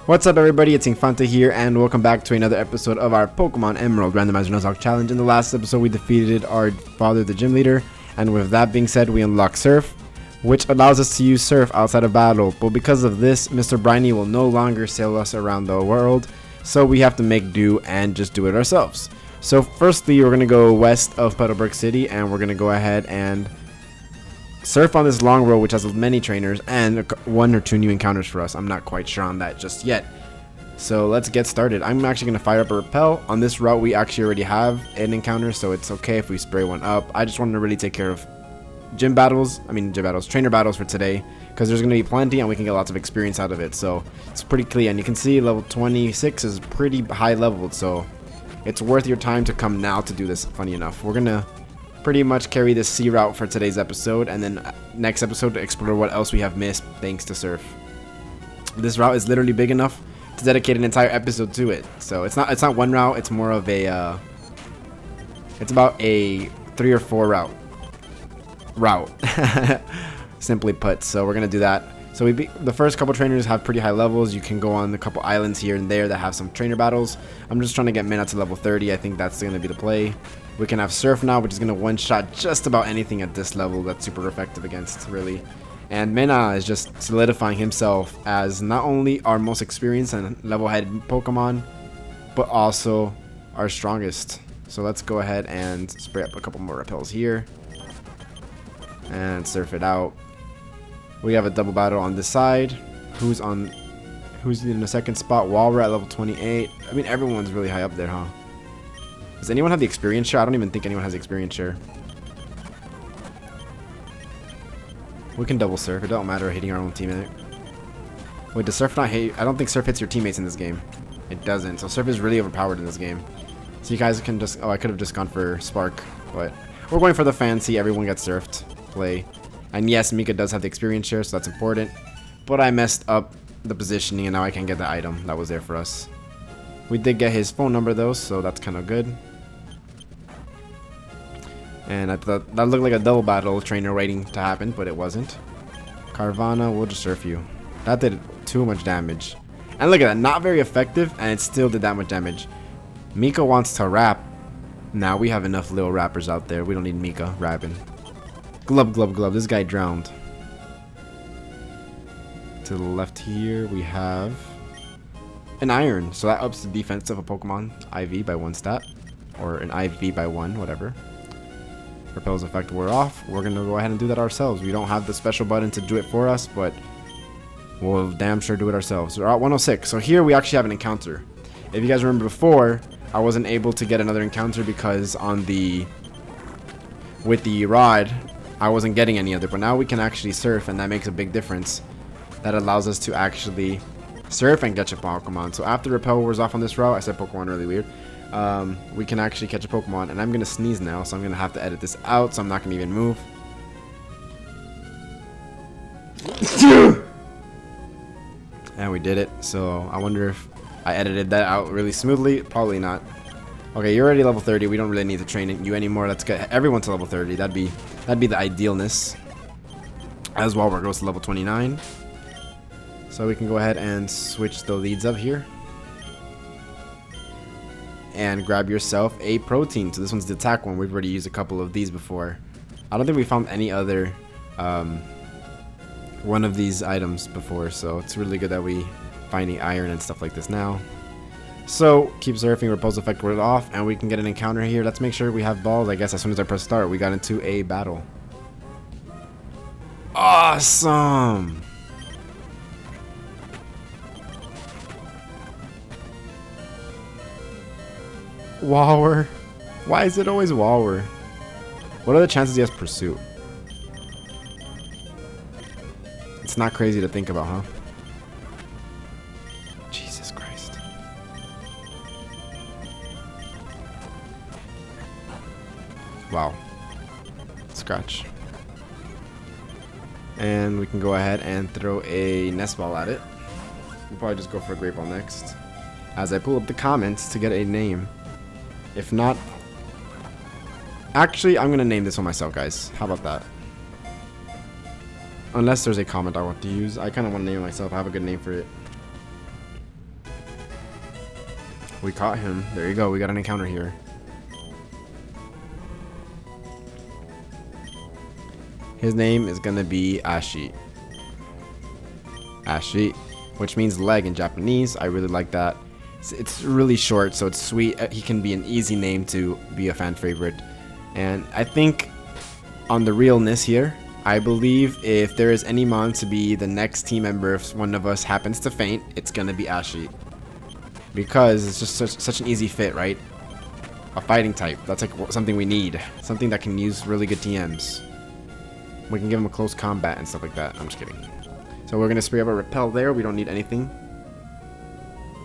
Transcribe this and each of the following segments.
What's up everybody, it's Infante here and welcome back to another episode of our Pokemon Emerald Randomizer Nuzlocke challenge. In the last episode we defeated our father, the gym leader, and with that being said we unlock Surf, which allows us to use Surf outside of battle. But because of this, Mr. Briny will no longer sail us around the world, so we have to make do and just do it ourselves. So firstly we're going to go west of Petalburg City and we're going to go ahead and surf on this long road which has many trainers and one or two new encounters for us. I'm not quite sure on that just yet. So let's get started. I'm actually going to fire up a repel. On this route we actually already have an encounter, so it's okay if we spray one up. I just wanted to really take care of trainer battles for today, because there's going to be plenty and we can get lots of experience out of it. So it's pretty clear, and you can see level 26 is pretty high leveled, so it's worth your time to come now to do this. Funny enough, we're going to pretty much carry this sea route for today's episode, and then next episode to explore what else we have missed thanks to Surf. This route is literally big enough to dedicate an entire episode to it. So it's not one route, it's more of a it's about a 3 or 4 route simply put. So we're gonna do that. So the first couple trainers have pretty high levels. You can go on a couple islands here and there that have some trainer battles. I'm just trying to get Mina to level 30. I think that's gonna be the play. We can have Surf now, which is going to one-shot just about anything at this level that's super effective against, really. And Mina is just solidifying himself as not only our most experienced and level-headed Pokemon, but also our strongest. So let's go ahead and spray up a couple more repels here. And surf it out. We have a double battle on this side. Who's in the second spot? While we're at level 28. I mean, everyone's really high up there, huh? Does anyone have the experience share? I don't even think anyone has the experience share. We can double Surf. It don't matter hitting our own teammate. Wait, does Surf not hit? I don't think Surf hits your teammates in this game. It doesn't. So Surf is really overpowered in this game. So you guys can just... Oh, I could have just gone for Spark. But we're going for the fancy. Everyone gets surfed play. And yes, Mika does have the experience share, so that's important. But I messed up the positioning and now I can't get the item that was there for us. We did get his phone number though, so that's kind of good. And I thought that looked like a double battle trainer waiting to happen, but it wasn't. Carvana, we'll just surf you. That did too much damage. And look at that, not very effective, and it still did that much damage. Mika wants to rap. Now we have enough little rappers out there. We don't need Mika rapping. Glub, glub, glub. This guy drowned. To the left here, we have an Iron. So that ups the defense of a Pokemon IV by 1 stat. Or an IV by 1, whatever. Repel's effect wore off. We're gonna go ahead and do that ourselves. We don't have the special button to do it for us, but we'll damn sure do it ourselves. We're at 106. So here we actually have an encounter. If you guys remember before, I wasn't able to get another encounter because with the rod, I wasn't getting any other. But now we can actually surf, and that makes a big difference. That allows us to actually surf and catch a Pokemon. So after Repel wears off on this route, I said Pokemon really weird. We can actually catch a Pokemon, and I'm gonna sneeze now, so I'm gonna have to edit this out, so I'm not gonna even move. And we did it. So I wonder if I edited that out really smoothly. Probably not. Okay, you're already level 30. We don't really need to train you anymore. Let's get everyone to level 30. That'd be the idealness. As well, goes to level 29. So we can go ahead and switch the leads up here. And grab yourself a protein. So this one's the attack one. We've already used a couple of these before. I don't think we found any other one of these items before, so it's really good that we finding iron and stuff like this now. So keep surfing, repulse effect ward off, and we can get an encounter here. Let's make sure we have balls. I guess as soon as I press start, we got into a battle. Awesome. Wawer. Why is it always Wawer? What are the chances he has Pursuit? It's not crazy to think about, huh? Jesus Christ. Wow. Scratch. And we can go ahead and throw a nest ball at it. We'll probably just go for a great ball next. As I pull up the comments to get a name. If not, actually, I'm going to name this one myself, guys. How about that? Unless there's a comment I want to use. I kind of want to name it myself. I have a good name for it. We caught him. There you go. We got an encounter here. His name is gonna be Ashi. Ashi, which means leg in Japanese. I really like that. It's really short, so it's sweet. He can be an easy name to be a fan favorite. And I think on the realness here, I believe if there is any mon to be the next team member, if one of us happens to faint, it's gonna be Ashi. Because it's just such an easy fit, right? A fighting type. That's like something we need. Something that can use really good TMs. We can give him a close combat and stuff like that. I'm just kidding. So we're gonna spray up a repel there. We don't need anything.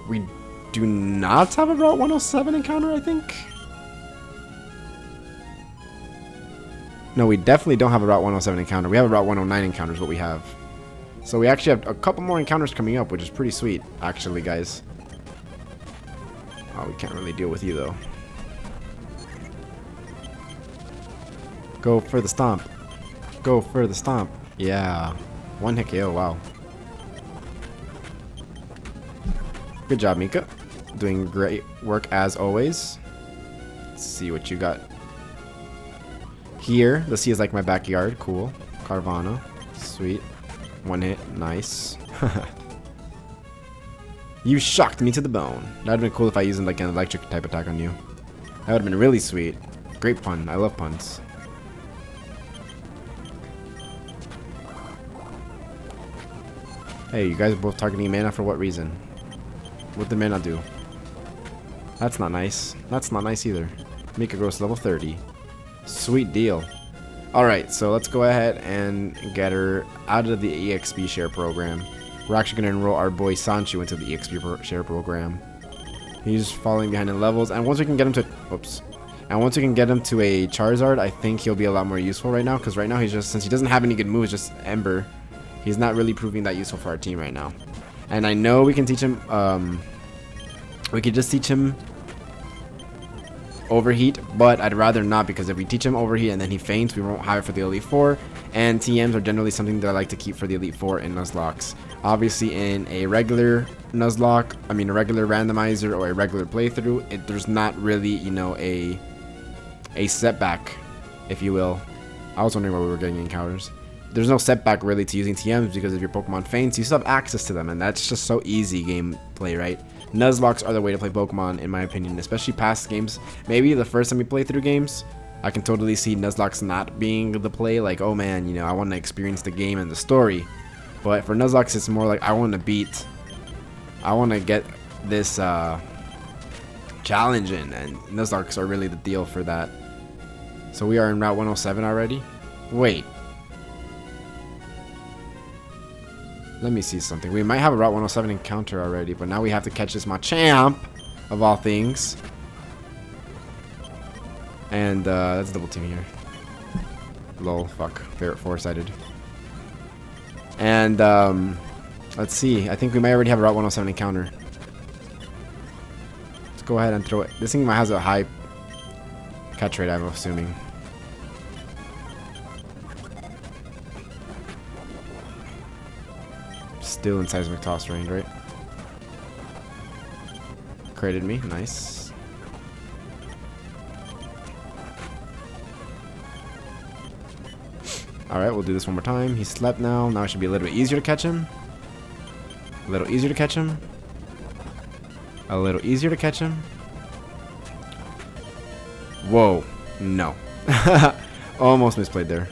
We do not have a Route 107 encounter, I think. No, we definitely don't have a Route 107 encounter. We have a Route 109 encounter is what we have. So we actually have a couple more encounters coming up, which is pretty sweet, actually, guys. Oh, we can't really deal with you, though. Go for the stomp. Go for the stomp. Yeah. One hit KO, wow. Good job, Mika. Doing great work as always. Let's see what you got. Here, the sea is like my backyard. Cool. Carvana. Sweet. One hit. Nice. You shocked me to the bone. That would have been cool if I used like an electric type attack on you. That would have been really sweet. Great pun. I love puns. Hey, you guys are both targeting mana for what reason? What did mana do? That's not nice. That's not nice either. Mika grows to level 30. Sweet deal. Alright, so let's go ahead and get her out of the EXP share program. We're actually going to enroll our boy Sonchu into the EXP share program. He's falling behind in levels, and once we can get him to... Oops. And once we can get him to a Charizard, I think he'll be a lot more useful right now, because right now he's just... Since he doesn't have any good moves, just Ember, he's not really proving that useful for our team right now. And I know we can teach him... we could just teach him Overheat, but I'd rather not, because if we teach him Overheat and then he faints, we won't have it for the Elite Four, and TMs are generally something that I like to keep for the Elite Four in Nuzlocks. Obviously, in a regular Nuzlocke, I mean a regular randomizer or a regular playthrough, there's not really, you know, a setback, if you will. I was wondering why we were getting encounters. There's no setback really to using TMs, because if your Pokemon faints, you still have access to them, and that's just so easy gameplay, right? Nuzlocks are the way to play Pokemon, in my opinion, especially past games. Maybe the first time we play through games, I can totally see Nuzlocks not being the play, like, oh man, you know, I want to experience the game and the story. But for Nuzlocke, it's more like I want to get this challenge in, and Nuzlocke are really the deal for that. So we are in Route 107 already. Wait. Let me see something. We might have a Route 107 encounter already, but now we have to catch this Machamp, of all things. And that's double team here. Lol, fuck. Four-sided. And let's see. I think we might already have a Route 107 encounter. Let's go ahead and throw it. This thing might have a high catch rate, I'm assuming. Still in seismic toss range, right? Created me, nice. Alright, we'll do this one more time. He slept now. Now it should be a little bit easier to catch him. A little easier to catch him. A little easier to catch him. Whoa. No. Almost misplayed there.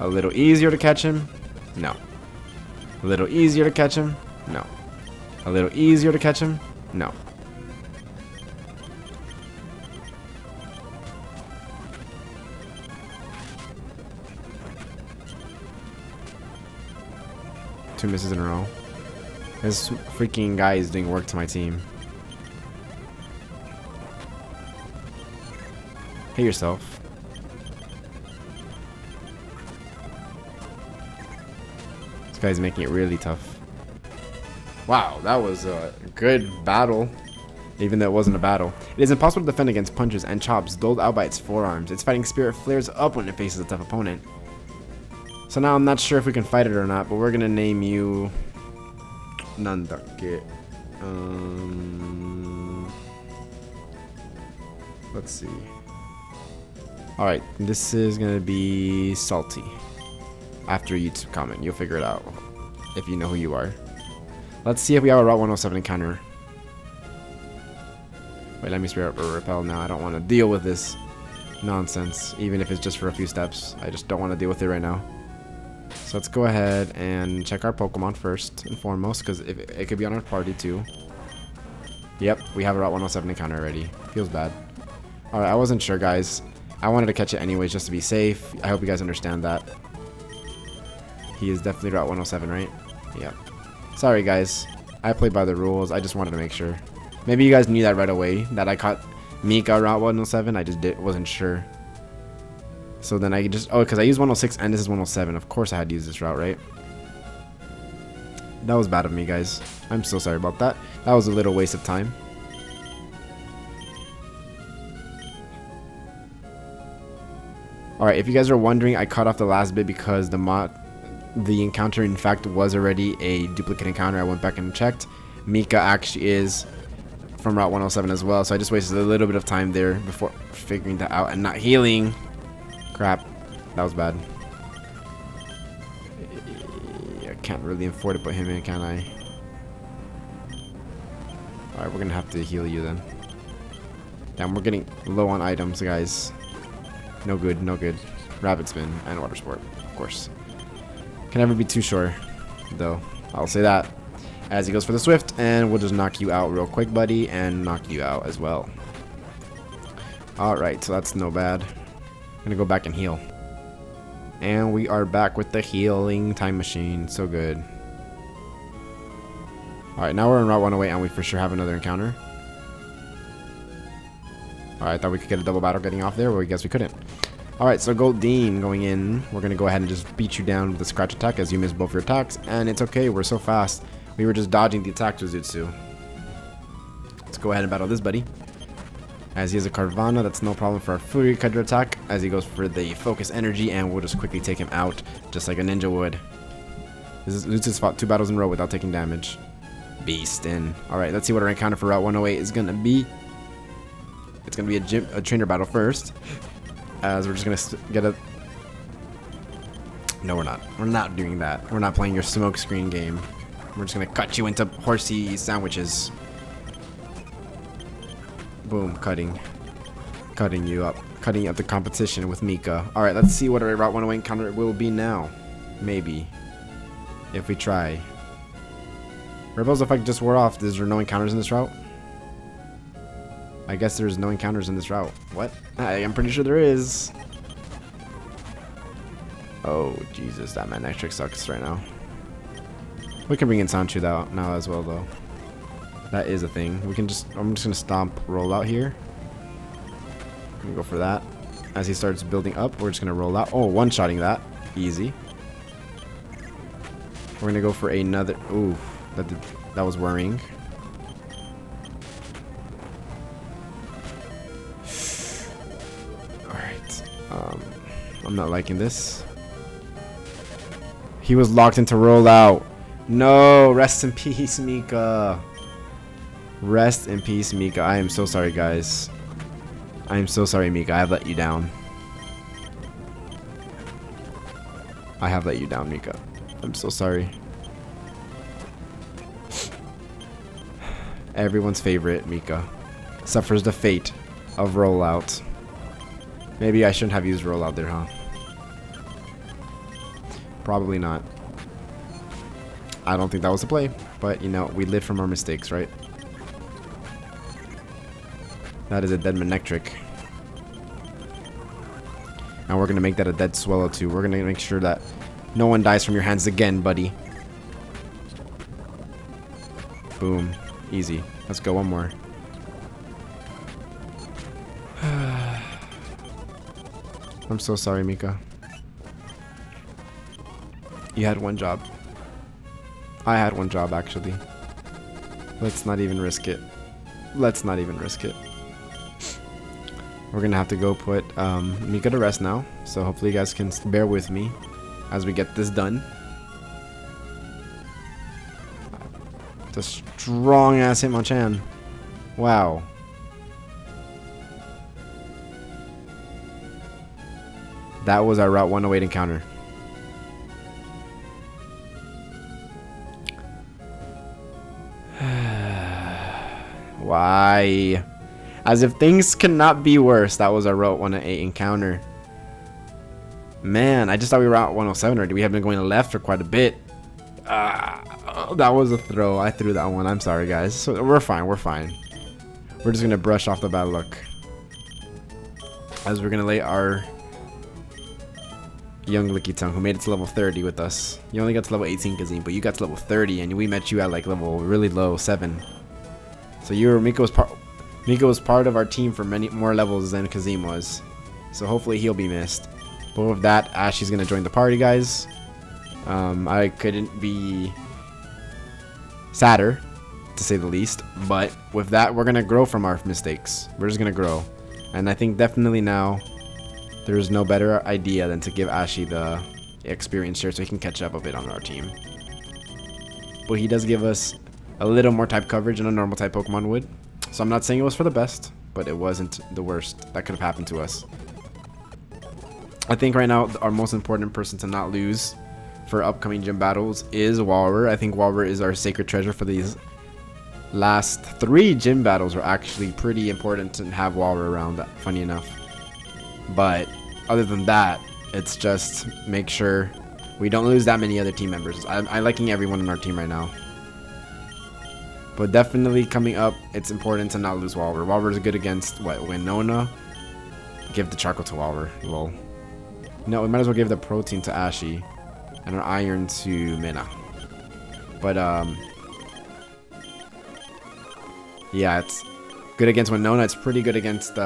A little easier to catch him. No. A little easier to catch him. No. A little easier to catch him. No. Two misses in a row. This freaking guy is doing work to my team. Hit yourself. This guy's making it really tough. Wow, that was a good battle. Even though it wasn't a battle. It is impossible to defend against punches and chops doled out by its forearms. Its fighting spirit flares up when it faces a tough opponent. So now I'm not sure if we can fight it or not, but we're gonna name you Nandake. Let's see. Alright, this is gonna be Salty. After a YouTube comment, you'll figure it out if you know who you are. Let's see if we have a Route 107 encounter. Wait, let me spare up or repel now. I don't want to deal with this nonsense, even if it's just for a few steps. I just don't want to deal with it right now. So let's go ahead and check our Pokemon first and foremost, because it could be on our party too. Yep, we have a Route 107 encounter already. Feels bad. Alright, I wasn't sure, guys. I wanted to catch it anyways just to be safe. I hope you guys understand that. He is definitely Route 107, right? Yep. Sorry, guys. I played by the rules. I just wanted to make sure. Maybe you guys knew that right away, that I caught Mika Route 107. I just wasn't sure. So then I just... Oh, because I used 106 and this is 107. Of course I had to use this route, right? That was bad of me, guys. I'm so sorry about that. That was a little waste of time. Alright, if you guys are wondering, I cut off the last bit because the encounter in fact was already a duplicate encounter. I went back and checked. Mika actually is from Route 107 as well, so I just wasted a little bit of time there before figuring that out and not healing. Crap, that was bad. I can't really afford to put him in, can I? Alright, we're gonna have to heal you then. Damn, we're getting low on items, guys. No good, no good. Rapid Spin and Water Sport, of course. Can never be too sure, though. I'll say that. As he goes for the Swift, and we'll just knock you out real quick, buddy, and knock you out as well. Alright, so that's no bad. I'm gonna go back and heal. And we are back with the healing time machine. So good. Alright, now we're on Route 108, and we for sure have another encounter. Alright, I thought we could get a double battle getting off there, but I guess we couldn't. Alright, so Goldeen going in. We're going to go ahead and just beat you down with a scratch attack as you miss both your attacks. And it's okay, we're so fast. We were just dodging the attack Jujutsu. Let's go ahead and battle this buddy. As he has a Carvana, that's no problem for our Fury Cutter attack. As he goes for the Focus Energy, and we'll just quickly take him out, just like a ninja would. Jujutsu's fought 2 battles in a row without taking damage. Beastin'. Alright, let's see what our encounter for Route 108 is going to be. It's going to be a trainer battle first. As we're just gonna get a... No, we're not. We're not doing that. We're not playing your smoke screen game. We're just gonna cut you into horsey sandwiches. Boom, cutting you up the competition with Mika. All right, let's see what our Route 108 encounter will be now. Maybe, if we try. Rebels effect just wore off. Is there no encounters in this route? I guess there's no encounters in this route. What? I'm pretty sure there is. Oh, Jesus. That magnetic sucks right now. We can bring in Sonchu now as well, though. That is a thing. We can just... I'm just going to stomp roll out here. I'm going to go for that. As he starts building up, we're just going to roll out. Oh, one-shotting that. Easy. We're going to go for another... Ooh, that was worrying. I'm not liking this. He was locked into rollout. No, rest in peace, Mika. Rest in peace, Mika. I am so sorry, guys. I am so sorry, Mika. I have let you down. I have let you down, Mika. I'm so sorry. Everyone's favorite, Mika, suffers the fate of rollout. Maybe I shouldn't have used rollout there, huh? Probably not. I don't think that was the play, but you know, we live from our mistakes, right? That is a dead Manectric. And we're gonna make that a dead Swallow too. We're gonna make sure that no one dies from your hands again, buddy. Boom. Easy. Let's go, one more. I'm so sorry, Mika. You had one job. I had one job, actually. Let's not even risk it. Let's not even risk it. We're gonna have to go put Mika to rest now. So hopefully you guys can bear with me as we get this done. It's a strong ass Hitmonchan. Wow. That was our Route 108 encounter. Why? As if things cannot be worse. That was our Route 108 encounter. Man, I just thought we were Route 107 already. We have been going left for quite a bit. That was a throw. I threw that one. I'm sorry, guys. So we're fine. We're fine. We're just going to brush off the bad luck. As we're going to lay our young Lickitung, who made it to level 30 with us. You only got to level 18, Kazim, but you got to level 30, and we met you at like level really low, 7. So Miko was part of our team for many more levels than Kazim was. So hopefully he'll be missed. But with that, Ashley's gonna join the party, guys. I couldn't be sadder, to say the least. But with that, we're gonna grow from our mistakes. We're just gonna grow. And I think definitely now there's no better idea than to give Ashley the experience share so he can catch up a bit on our team. But he does give us a little more type coverage than a normal type Pokemon would. So I'm not saying it was for the best, but it wasn't the worst that could have happened to us. I think right now our most important person to not lose for upcoming gym battles is Walrur. I think Walrur is our sacred treasure for these last 3 gym battles. Are actually pretty important to have Walrur around, funny enough. But other than that, it's just make sure we don't lose that many other team members. I'm liking everyone on our team right now. But definitely coming up, it's important to not lose Walrur. Walrur is good against, what, Winona? Give the charcoal to Walrur. Lol. No, we might as well give the protein to Ashy. And our iron to Minna. But, yeah, it's good against Winona. It's pretty good against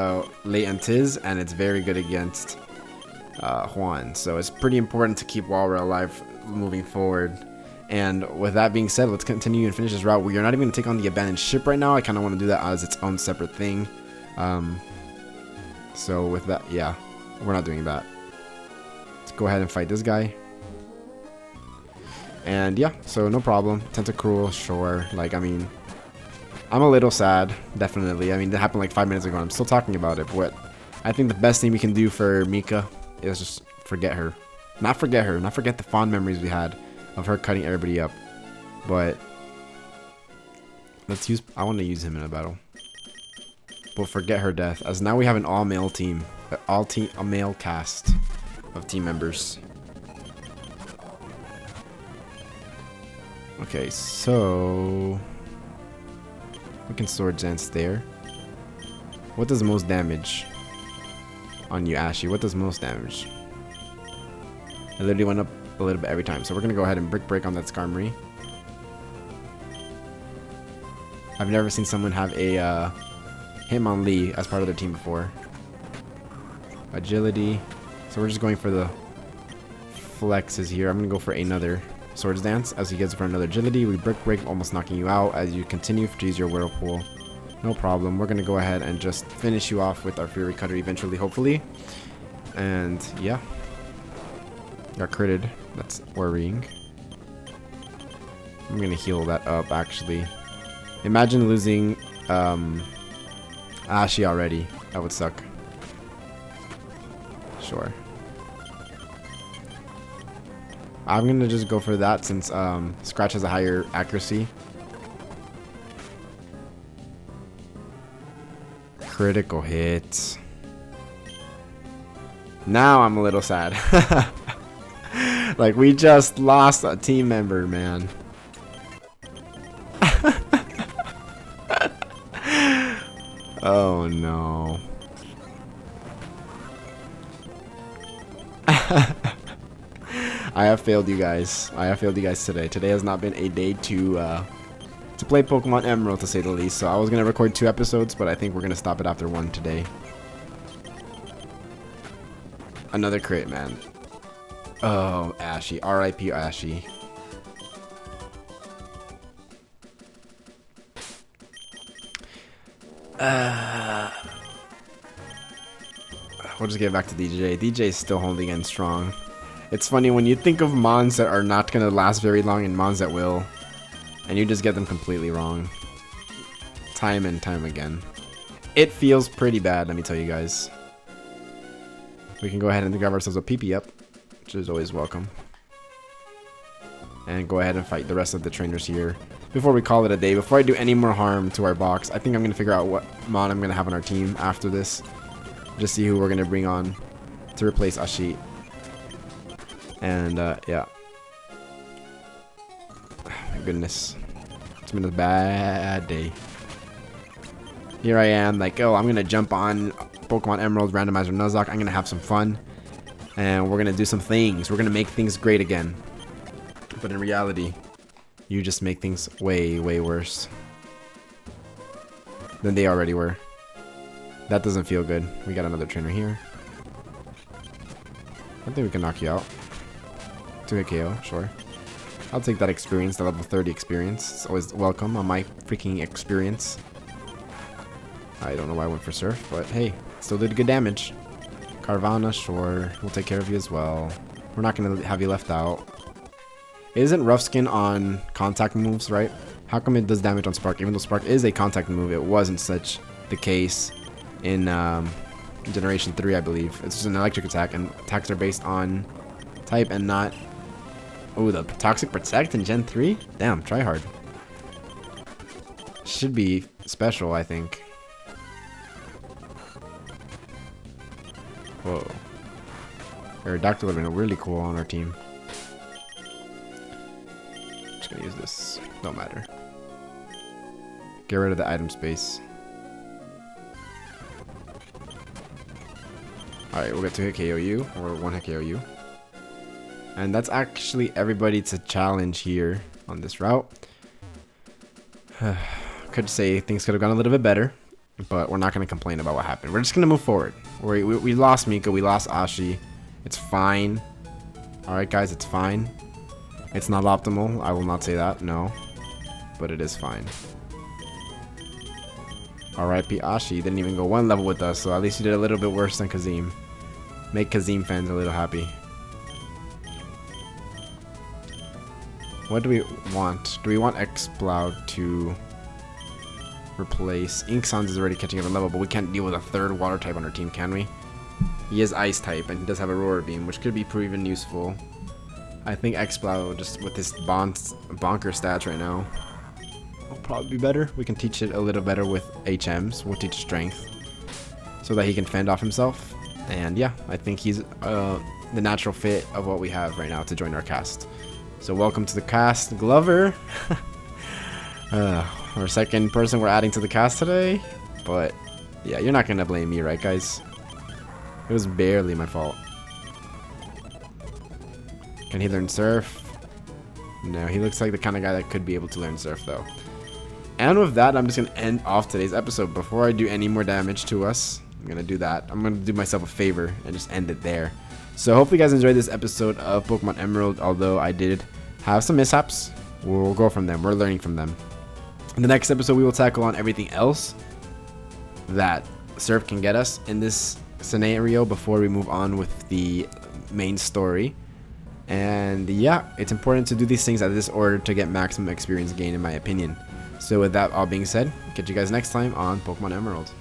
Lei and Tiz. And it's very good against Juan. So it's pretty important to keep Walrur alive moving forward. And with that being said, let's continue and finish this route. We are not even going to take on the abandoned ship right now. I kind of want to do that as its own separate thing. So with that, yeah, we're not doing that. Let's go ahead and fight this guy. And yeah, so no problem. Tentacruel, sure. Like, I mean, I'm a little sad, definitely. I mean, that happened like 5 minutes ago. I'm still talking about it. But I think the best thing we can do for Mika is just forget her. Not forget her. Not forget the fond memories we had of her cutting everybody up. But let's use, I want to use him in a battle. But forget her death, as now we have an all-male team. A male cast of team members. Okay, so we can Sword Dance there. What does most damage on you, Ashy? What does most damage? It literally went up a little bit every time. So we're gonna go ahead and Brick Break on that Skarmory. I've never seen someone have a Hitmonlee as part of their team before. Agility. So we're just going for the flexes here. I'm gonna go for another Swords Dance as he gets for another agility. We Brick Break, almost knocking you out as you continue to use your Whirlpool. No problem. We're gonna go ahead and just finish you off with our Fury Cutter eventually, hopefully. And yeah. Got critted. That's worrying. I'm gonna heal that up actually. Imagine losing Ashy already. That would suck. Sure. I'm gonna just go for that since Scratch has a higher accuracy. Critical hit. Now I'm a little sad. Like, we just lost a team member, man. Oh no. I have failed you guys. I have failed you guys today. Today has not been a day to play Pokemon Emerald, to say the least. So I was gonna record 2 episodes, but I think we're gonna stop it after 1 today. Another crit, man. Oh, Ashy. R.I.P. Ashy. We'll just get back to DJ. DJ is still holding in strong. It's funny when you think of mons that are not going to last very long and mons that will, and you just get them completely wrong. Time and time again. It feels pretty bad, let me tell you guys. We can go ahead and grab ourselves a PP up, which is always welcome. And go ahead and fight the rest of the trainers here. Before we call it a day, before I do any more harm to our box, I think I'm going to figure out what mon I'm going to have on our team after this. Just see who we're going to bring on to replace Ashi. And, yeah. My goodness. It's been a bad day. Here I am, like, oh, I'm going to jump on Pokemon Emerald Randomizer Nuzlocke. I'm going to have some fun. And we're going to do some things. We're going to make things great again. But in reality, you just make things way, way worse than they already were. That doesn't feel good. We got another trainer here. I think we can knock you out. 2-hit KO, sure. I'll take that experience, the level 30 experience. It's always welcome on my freaking experience. I don't know why I went for Surf, but hey, still did good damage. Carvana, sure. We'll take care of you as well. We're not going to have you left out. It isn't Rough Skin on contact moves, right? How come it does damage on Spark? Even though Spark is a contact move, it wasn't such the case in Generation 3, I believe. It's just an electric attack, and attacks are based on type and not... Oh, the Toxic Protect in Gen 3? Damn, try hard. Should be special, I think. Whoa. Aerodactyl would have been really cool on our team. Just gonna use this. Don't matter. Get rid of the item space. Alright, we'll get 2-hit KO you, or 1-hit KO you. And that's actually everybody to challenge here on this route. Could say things could have gone a little bit better, but we're not going to complain about what happened. We're just going to move forward. We lost Mika, we lost Ashi. It's fine. Alright guys, it's fine. It's not optimal, I will not say that, no. But it is fine. R.I.P. Ashi didn't even go one level with us, so at least you did a little bit worse than Kazim. Make Kazim fans a little happy. What do we want? Do we want Exploud to replace... Inksan's is already catching up a level, but we can't deal with a third water type on our team, can we? He is ice type, and he does have a Roar Beam, which could be proven useful. I think Exploud, just with his bonker stats right now, will probably be better. We can teach it a little better with HMs. We'll teach Strength, so that he can fend off himself. And yeah, I think he's the natural fit of what we have right now to join our cast. So welcome to the cast, Glover. Our second person we're adding to the cast today. But yeah, you're not gonna blame me, right guys? It was barely my fault. Can he learn Surf? No, he looks like the kind of guy that could be able to learn Surf though. And with that, I'm just gonna end off today's episode. Before I do any more damage to us, I'm gonna do that. I'm gonna do myself a favor and just end it there. So hopefully you guys enjoyed this episode of Pokemon Emerald, although I did have some mishaps. We'll go from them. We're learning from them. In the next episode, we will tackle on everything else that Surf can get us in this scenario before we move on with the main story. And yeah, it's important to do these things at this order to get maximum experience gain, in my opinion. So with that all being said, catch you guys next time on Pokemon Emerald.